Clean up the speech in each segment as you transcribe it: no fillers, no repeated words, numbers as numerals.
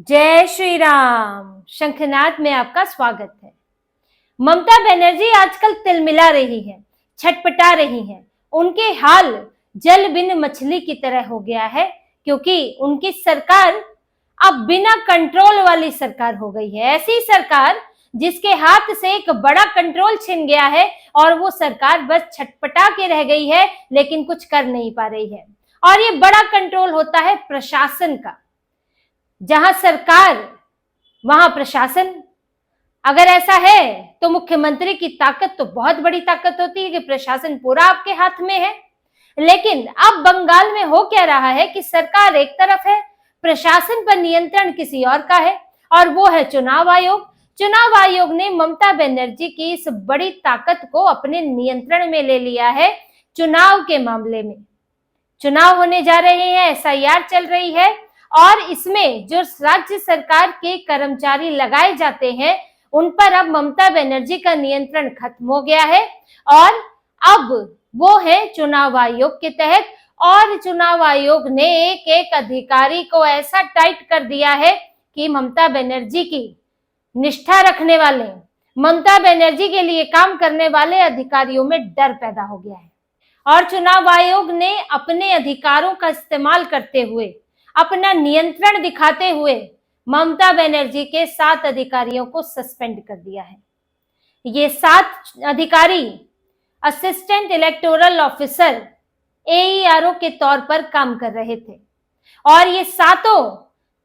जय श्री राम। शंखनाद में आपका स्वागत है। ममता बनर्जी आजकल तिलमिला रही है, छटपटा रही है। उनके हाल जल बिन मछली की तरह हो गया है, क्योंकि उनकी सरकार अब बिना कंट्रोल वाली सरकार हो गई है। ऐसी सरकार जिसके हाथ से एक बड़ा कंट्रोल छिन गया है और वो सरकार बस छटपटा के रह गई है, लेकिन कुछ कर नहीं पा रही है। और ये बड़ा कंट्रोल होता है प्रशासन का। जहां सरकार वहां प्रशासन। अगर ऐसा है तो मुख्यमंत्री की ताकत तो बहुत बड़ी ताकत होती है कि प्रशासन पूरा आपके हाथ में है। लेकिन अब बंगाल में हो क्या रहा है कि सरकार एक तरफ है, प्रशासन पर नियंत्रण किसी और का है, और वो है चुनाव आयोग। चुनाव आयोग ने ममता बनर्जी की इस बड़ी ताकत को अपने नियंत्रण में ले लिया है। चुनाव के मामले में चुनाव होने जा रहे हैं, एसआईआर चल रही है, और इसमें जो राज्य सरकार के कर्मचारी लगाए जाते हैं उन पर अब ममता बनर्जी का नियंत्रण खत्म हो गया है, और अब वो है चुनाव आयोग के तहत। और चुनाव आयोग ने एक एक अधिकारी को ऐसा टाइट कर दिया है कि ममता बनर्जी की निष्ठा रखने वाले, ममता बनर्जी के लिए काम करने वाले अधिकारियों में डर पैदा हो गया है। और चुनाव आयोग ने अपने अधिकारों का इस्तेमाल करते हुए, अपना नियंत्रण दिखाते हुए ममता बनर्जी के 7 अधिकारियों को सस्पेंड कर दिया है। ये 7 अधिकारी असिस्टेंट इलेक्टोरल ऑफिसर AERO के तौर पर काम कर रहे थे, और ये 7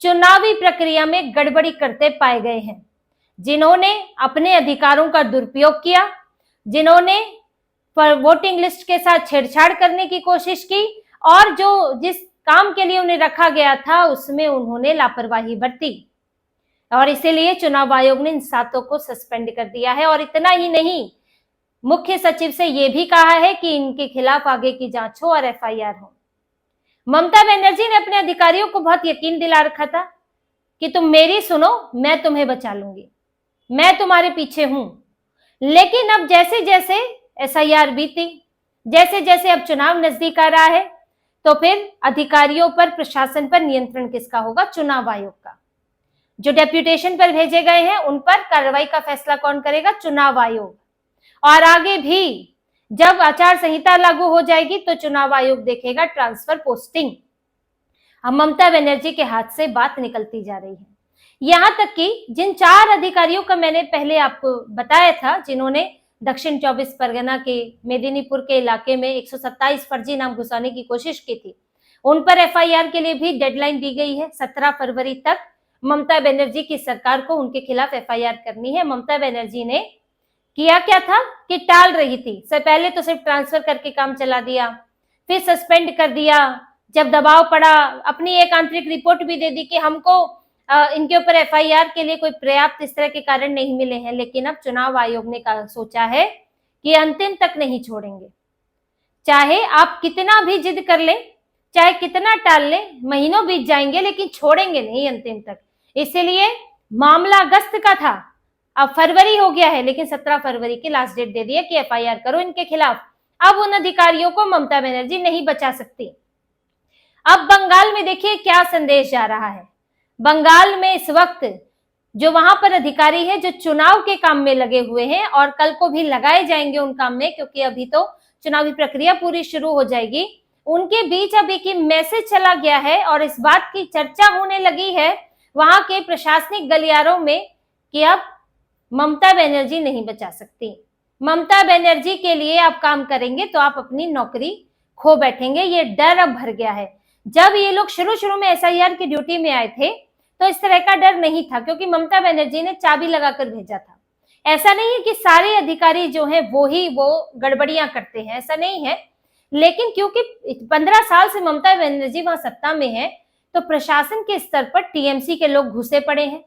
चुनावी प्रक्रिया में गड़बड़ी करते पाए गए हैं, जिन्होंने अपने अधिकारों का दुरुपयोग किया, जिन्होंने वोटिंग लिस्ट के साथ छेड़छाड़ करने की कोशिश की, और जो जिस काम के लिए उन्हें रखा गया था उसमें उन्होंने लापरवाही बरती, और इसीलिए चुनाव आयोग ने इन 7 को सस्पेंड कर दिया है। और इतना ही नहीं, मुख्य सचिव से यह भी कहा है कि इनके खिलाफ आगे की जांच हो और FIR हो। ममता बनर्जी ने अपने अधिकारियों को बहुत यकीन दिला रखा था कि तुम मेरी सुनो, मैं तुम्हें बचा लूंगी, मैं तुम्हारे पीछे हूं। लेकिन अब जैसे जैसे SIR बीती, जैसे जैसे अब चुनाव नजदीक आ रहा है, तो फिर अधिकारियों पर, प्रशासन पर नियंत्रण किसका होगा? चुनाव आयोग का। जो डेप्यूटेशन पर भेजे गए हैं उन पर कार्रवाई का फैसला कौन करेगा? चुनाव आयोग। और आगे भी जब आचार संहिता लागू हो जाएगी तो चुनाव आयोग देखेगा ट्रांसफर पोस्टिंग। अब ममता बनर्जी के हाथ से बात निकलती जा रही है। यहां तक कि जिन 4 अधिकारियों का मैंने पहले आपको बताया था, जिन्होंने दक्षिण 24 परगना के मेदिनीपुर के इलाके में 127 फर्जी नाम घुसाने की कोशिश की थी, उन पर FIR के लिए भी डेडलाइन दी गई है। 17 फरवरी तक ममता बनर्जी की सरकार को उनके खिलाफ FIR करनी है। ममता बनर्जी ने किया क्या था कि टाल रही थी। पहले तो सिर्फ ट्रांसफर करके काम चला दिया, फिर सस्पेंड कर दिया। जब दबाव पड़ा, अपनी एक आंतरिक रिपोर्ट भी दे दी कि हमको इनके ऊपर FIR के लिए कोई पर्याप्त इस तरह के कारण नहीं मिले हैं। लेकिन अब चुनाव आयोग ने सोचा है कि अंतिम तक नहीं छोड़ेंगे। चाहे आप कितना भी जिद कर लें, चाहे कितना टाल लें, महीनों बीत जाएंगे, लेकिन छोड़ेंगे नहीं अंतिम तक। इसीलिए मामला अगस्त का था, अब फरवरी हो गया है, लेकिन 17 फरवरी की लास्ट डेट दे दी है कि FIR करो इनके खिलाफ। अब उन अधिकारियों को ममता बनर्जी नहीं बचा सकती। अब बंगाल में देखिए क्या संदेश जा रहा है। बंगाल में इस वक्त जो वहां पर अधिकारी है, जो चुनाव के काम में लगे हुए हैं, और कल को भी लगाए जाएंगे उन काम में, क्योंकि अभी तो चुनावी प्रक्रिया पूरी शुरू हो जाएगी, उनके बीच अब एक मैसेज चला गया है और इस बात की चर्चा होने लगी है वहां के प्रशासनिक गलियारों में कि अब ममता बनर्जी नहीं बचा सकती। ममता बनर्जी के लिए आप काम करेंगे तो आप अपनी नौकरी खो बैठेंगे। ये डर अब भर गया है। जब ये लोग शुरू में SIR की ड्यूटी में आए थे तो इस तरह का डर नहीं था, क्योंकि ममता बनर्जी ने चाबी लगाकर भेजा था। ऐसा नहीं है कि सारे अधिकारी जो हैं वो गड़बड़ियां करते हैं, ऐसा नहीं है। लेकिन क्योंकि 15 साल से ममता बनर्जी वहां सत्ता में है, तो प्रशासन के स्तर पर TMC के लोग घुसे पड़े हैं,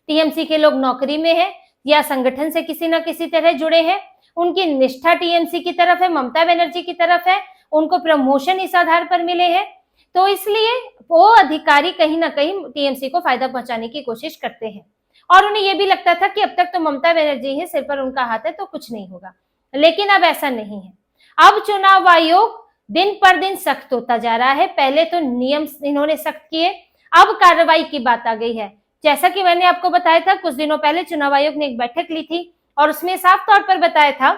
TMC के लोग नौकरी में है या संगठन से किसी न किसी तरह जुड़े हैं। उनकी निष्ठा TMC की तरफ है, ममता बनर्जी की तरफ है, उनको प्रमोशन इस आधार पर मिले हैं। तो इसलिए वो अधिकारी कहीं ना कहीं TMC को फायदा पहुंचाने की कोशिश करते हैं, और उन्हें यह भी लगता था कि अब तक तो ममता बनर्जी है, सिर पर उनका हाथ है, तो कुछ नहीं होगा। लेकिन अब ऐसा नहीं है। अब चुनाव आयोग दिन पर दिन सख्त होता जा रहा है। पहले तो नियम इन्होंने सख्त किए, अब कार्रवाई की बात आ गई है जैसा कि मैंने आपको बताया था, कुछ दिनों पहले चुनाव आयोग ने एक बैठक ली थी और उसमें साफ तौर पर बताया था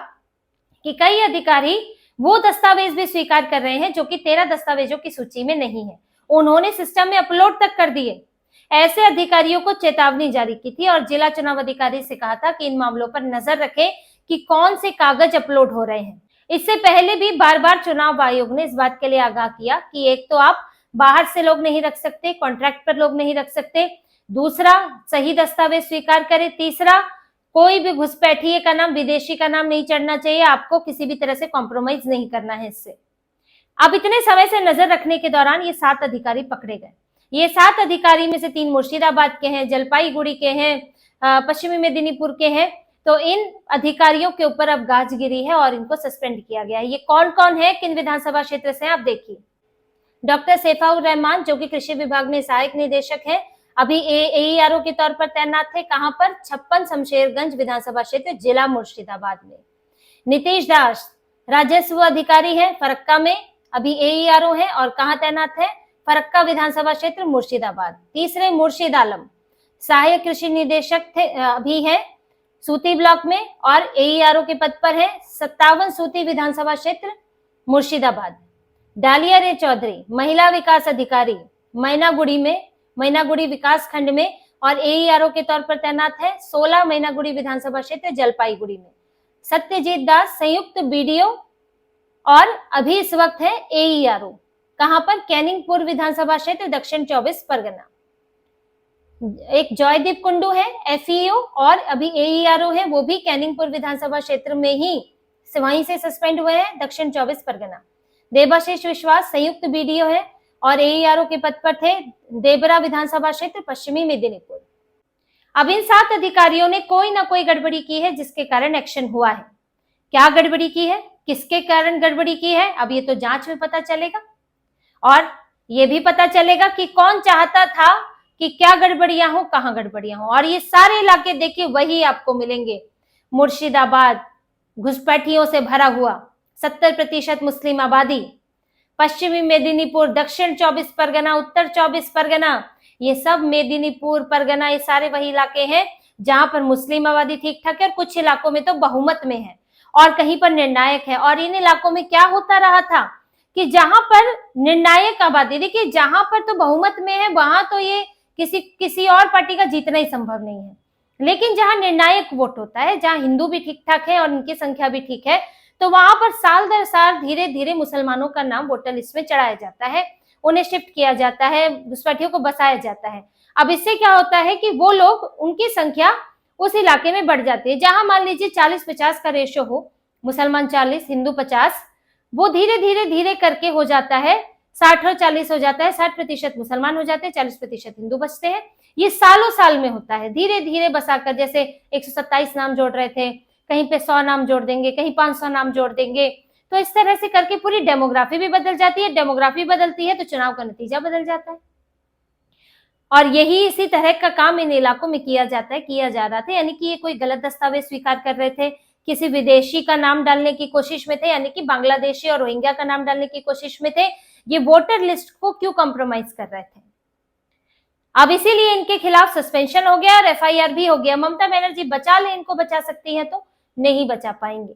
कि कई अधिकारी वो दस्तावेज भी स्वीकार कर रहे हैं जो कि 13 दस्तावेजों की सूची में नहीं है, उन्होंने सिस्टम में अपलोड तक कर दिए। ऐसे अधिकारियों को चेतावनी जारी की थी और जिला चुनाव अधिकारी से कहा था कि इन मामलों पर नजर रखें कि कौन से कागज अपलोड हो रहे हैं। इससे पहले भी बार बार चुनाव आयोग ने इस बात के लिए आगाह किया कि एक तो आप बाहर से लोग नहीं रख सकते, कॉन्ट्रैक्ट पर लोग नहीं रख सकते, दूसरा सही दस्तावेज स्वीकार करें, तीसरा कोई भी घुसपैठिए का नाम, विदेशी का नाम नहीं चढ़ना चाहिए, आपको किसी भी तरह से कॉम्प्रोमाइज नहीं करना है इससे। अब इतने समय से नजर रखने के दौरान ये 7 अधिकारी पकड़े गए। ये 7 अधिकारी में से 3 मुर्शिदाबाद के हैं, जलपाईगुड़ी के हैं, पश्चिमी मेदिनीपुर के हैं। तो इन अधिकारियों के ऊपर अब गाज गिरी है और इनको सस्पेंड किया गया है। ये कौन कौन है, किन विधानसभा क्षेत्र से, आप देखिए। डॉक्टर सैफाउर रहमान जो कि कृषि विभाग में सहायक निदेशक है, अभी एईआरओ के तौर पर तैनात है। कहां पर? 56 शमशेरगंज विधानसभा क्षेत्र, जिला मुर्शिदाबाद में। नीतीश दास राजस्व अधिकारी है, फरक्का में अभी एईआरओ है और कहां तैनात है? फरक्का विधानसभा क्षेत्र, मुर्शिदाबाद। तीसरे मुर्शिद आलम सहायक कृषि निदेशक थे, अभी है सूती ब्लॉक में और एईआरओ के पद पर है। 57 सूती विधानसभा क्षेत्र, मुर्शिदाबाद। डालिया रे चौधरी महिला विकास अधिकारी, मैनागुड़ी में, मैनागुड़ी विकास खंड में और एईआरओ के तौर पर तैनात है। 16 मैनागुड़ी विधानसभा क्षेत्र, जलपाईगुड़ी में। सत्यजीत दास संयुक्त बीडीओ और अभी इस वक्त है एईआरओ, कहां पर? कैनिंगपुर विधानसभा क्षेत्र, दक्षिण 24 परगना। एक जॉयदीप कुंडू है एफईओ और अभी एईआरओ है, वो भी कैनिंगपुर विधानसभा क्षेत्र में ही वहीं से सस्पेंड हुए हैं, दक्षिण 24 परगना। देवाशीष विश्वास संयुक्त बीडीओ है और एईआरओ के पद पर थे, देबरा विधानसभा क्षेत्र, पश्चिमी मेदिनीपुर। अब इन 7 अधिकारियों ने कोई ना कोई गड़बड़ी की है जिसके कारण एक्शन हुआ है। क्या गड़बड़ी की है, किसके कारण गड़बड़ी की है, अब ये तो जांच में पता चलेगा और ये भी पता चलेगा कि कौन चाहता था कि क्या गड़बड़ियां हो, कहां गड़बड़ियां हो। और ये सारे इलाके देखिए वही आपको मिलेंगे। मुर्शिदाबाद घुसपैठियों से भरा हुआ, 70% मुस्लिम आबादी। पश्चिमी मेदिनीपुर, दक्षिण 24 परगना, उत्तर 24 परगना, ये सब मेदिनीपुर परगना, ये सारे वही इलाके हैं जहां पर मुस्लिम आबादी ठीक ठाक है और कुछ इलाकों में तो बहुमत में है और कहीं पर निर्णायक है। और इन इलाकों में क्या होता रहा था कि जहां पर निर्णायक आबादी, देखिए जहां पर तो बहुमत में है वहां तो ये किसी और पार्टी का जीतना ही संभव नहीं है, लेकिन जहां निर्णायक वोट होता है, जहां हिंदू भी ठीक ठाक है और उनकी संख्या भी ठीक है, तो वहां पर साल दर साल धीरे धीरे मुसलमानों का नाम वोटर लिस्ट में चढ़ाया जाता है, उन्हें शिफ्ट किया जाता है, घुसपैठियों को बसाया जाता है। अब इससे क्या होता है कि वो लोग, उनकी संख्या उस इलाके में बढ़ जाती है। जहां मान लीजिए 40-50 का रेशो हो, मुसलमान 40, हिंदू 50, वो धीरे धीरे धीरे करके हो जाता है 60 और 40 हो जाता है, 60% मुसलमान हो जाते हैं, 40% हिंदू बचते हैं। ये सालों साल में होता है, धीरे धीरे बसाकर, जैसे 127 नाम जोड़ रहे थे, कहीं पे 100 नाम जोड़ देंगे, कहीं 500 नाम जोड़ देंगे, तो इस तरह से करके पूरी डेमोग्राफी भी बदल जाती है। डेमोग्राफी बदलती है तो चुनाव का नतीजा बदल जाता है। और यही इसी तरह का काम इन इलाकों में किया जाता है, किया जा रहा था। यानी कि ये कोई गलत दस्तावेज स्वीकार कर रहे थे, किसी विदेशी का नाम डालने की कोशिश में थे, यानी कि बांग्लादेशी और रोहिंग्या का नाम डालने की कोशिश में थे। ये वोटर लिस्ट को क्यों कॉम्प्रोमाइज कर रहे थे? अब इसीलिए इनके खिलाफ सस्पेंशन हो गया और एफआईआर भी हो गया। ममता बनर्जी बचा ले, इनको बचा सकती है तो नहीं बचा पाएंगे।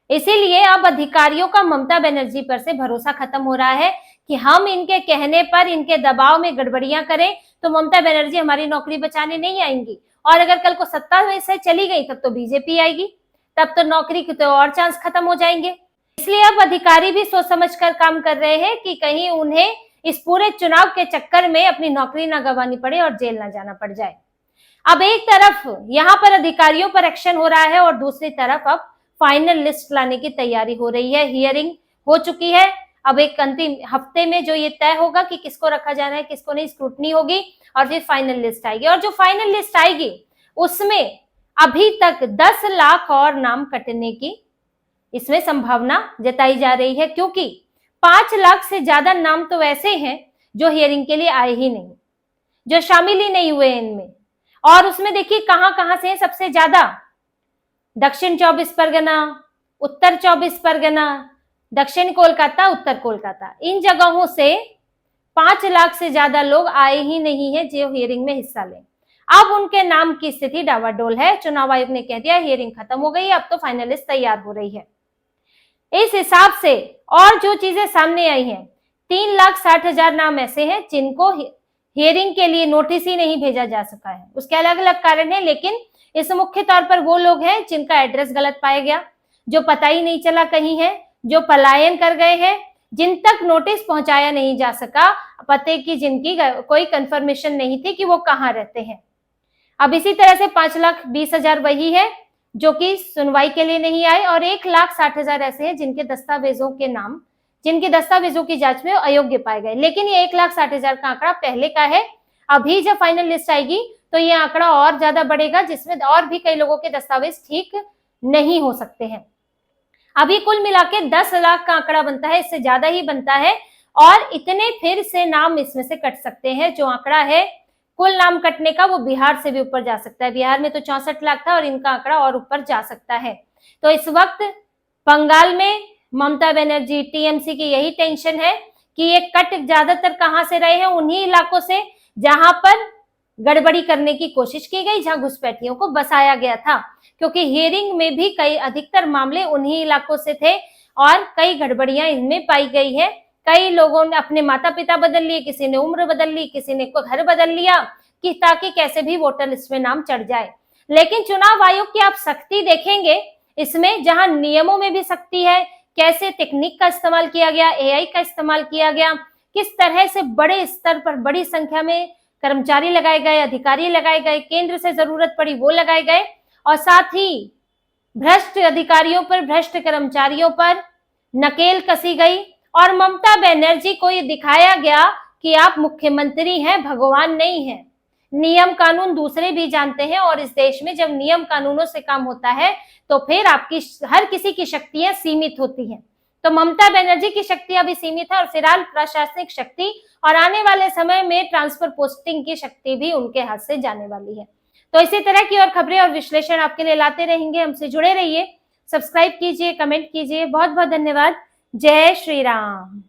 इसीलिए अब अधिकारियों का ममता बनर्जी पर से भरोसा खत्म हो रहा है कि हम इनके कहने पर, इनके दबाव में गड़बड़ियां करें तो ममता बनर्जी हमारी नौकरी बचाने नहीं आएंगी। और अगर कल को सत्ता में से चली गई तब तो बीजेपी आएगी, तब तो नौकरी के तो और चांस खत्म हो जाएंगे। इसलिए अब अधिकारी भी सोच समझ कर काम कर रहे हैं कि कहीं उन्हें इस पूरे चुनाव के चक्कर में अपनी नौकरी ना गंवानी पड़े और जेल ना जाना पड़ जाए। अब एक तरफ यहाँ पर अधिकारियों पर एक्शन हो रहा है और दूसरी तरफ अब फाइनल लिस्ट लाने की तैयारी हो रही है। हियरिंग हो चुकी है, अब एक अंतिम हफ्ते में जो ये तय होगा कि किसको रखा जाना है, किसको नहीं, स्क्रूटनी होगी और फिर फाइनल लिस्ट आएगी। और जो फाइनल लिस्ट आएगी उसमें अभी तक 10 लाख और नाम कटने की इसमें संभावना जताई जा रही है, क्योंकि 5 लाख से ज्यादा नाम तो ऐसे हैं जो हियरिंग के लिए आए ही नहीं, जो शामिल ही नहीं हुए इनमें। और उसमें देखिए कहां कहां से सबसे ज्यादा, दक्षिण 24 परगना, उत्तर 24 परगना, दक्षिण कोलकाता, उत्तर कोलकाता, इन जगहों से 5 लाख से ज्यादा लोग आए ही नहीं है जो हियरिंग में हिस्सा लें। अब उनके नाम की स्थिति डावाडोल है। चुनाव आयोग ने कह दिया हियरिंग खत्म हो गई, अब तो फाइनल लिस्ट तैयार हो रही है। इस हिसाब से और जो चीजें सामने आई हैं, 3,60,000 नाम ऐसे हैं जिनको हियरिंग के लिए नोटिस ही नहीं भेजा जा सका है। उसके अलग अलग कारण है, लेकिन इस मुख्य तौर पर वो लोग हैं जिनका एड्रेस गलत पाया गया, जो पता ही नहीं चला कहीं है, जो पलायन कर गए हैं, जिन तक नोटिस पहुंचाया नहीं जा सका, पते की जिनकी कोई कंफर्मेशन नहीं थी कि वो कहाँ रहते हैं। अब इसी तरह से 5,20,000 वही है जो कि सुनवाई के लिए नहीं आए, और 1,60,000 ऐसे हैं जिनके दस्तावेजों के नाम, जिनके दस्तावेजों की जांच में अयोग्य पाए गए। लेकिन ये 1,60,000 का आंकड़ा पहले का है। अभी जब फाइनल लिस्ट आएगी तो ये आंकड़ा और ज्यादा बढ़ेगा, जिसमें और भी कई लोगों के दस्तावेज ठीक नहीं हो सकते हैं। अभी कुल मिला के 10 लाख का आंकड़ा बनता है, इससे ज्यादा ही बनता है, और इतने फिर से नाम इसमें से कट सकते हैं। जो आंकड़ा है कुल नाम कटने का, वो बिहार से भी ऊपर जा सकता है। बिहार में तो 64 लाख था और इनका आंकड़ा और ऊपर जा सकता है। तो इस वक्त बंगाल में ममता बनर्जी, टीएमसी की यही टेंशन है कि ये कट ज्यादातर कहां से रहे हैं, उन्हीं इलाकों से जहां पर गड़बड़ी करने की कोशिश की गई, जहां घुसपैठियों को बसाया गया था, क्योंकि हियरिंग में भी कई अधिकतर मामले उन्हीं इलाकों से थे और कई गड़बड़ियां इनमें पाई गई है। कई लोगों ने अपने माता पिता बदल लिए, किसी ने उम्र बदल ली, किसी ने घर बदल लिया कि ताकि कैसे भी वोटर लिस्ट में नाम चढ़ जाए। लेकिन चुनाव आयोग की आप सख्ती देखेंगे इसमें, जहां नियमों में भी सख्ती है, कैसे तकनीक का इस्तेमाल किया गया, एआई का इस्तेमाल किया गया, किस तरह से बड़े स्तर पर बड़ी संख्या में कर्मचारी लगाए गए, अधिकारी लगाए गए, केंद्र से जरूरत पड़ी वो लगाए गए, और साथ ही भ्रष्ट अधिकारियों पर, भ्रष्ट कर्मचारियों पर नकेल कसी गई, और ममता बनर्जी को ये दिखाया गया कि आप मुख्यमंत्री हैं, भगवान नहीं हैं। नियम कानून दूसरे भी जानते हैं, और इस देश में जब नियम कानूनों से काम होता है तो फिर आपकी हर किसी की शक्तियां सीमित होती हैं। तो ममता बनर्जी की शक्तियां भी सीमित है, और फिलहाल प्रशासनिक शक्ति और आने वाले समय में ट्रांसफर पोस्टिंग की शक्ति भी उनके हाथ से जाने वाली है। तो इसी तरह की और खबरें और विश्लेषण आपके लिए लाते रहेंगे। हमसे जुड़े रहिए, सब्सक्राइब कीजिए, कमेंट कीजिए। बहुत बहुत धन्यवाद। जय श्री राम।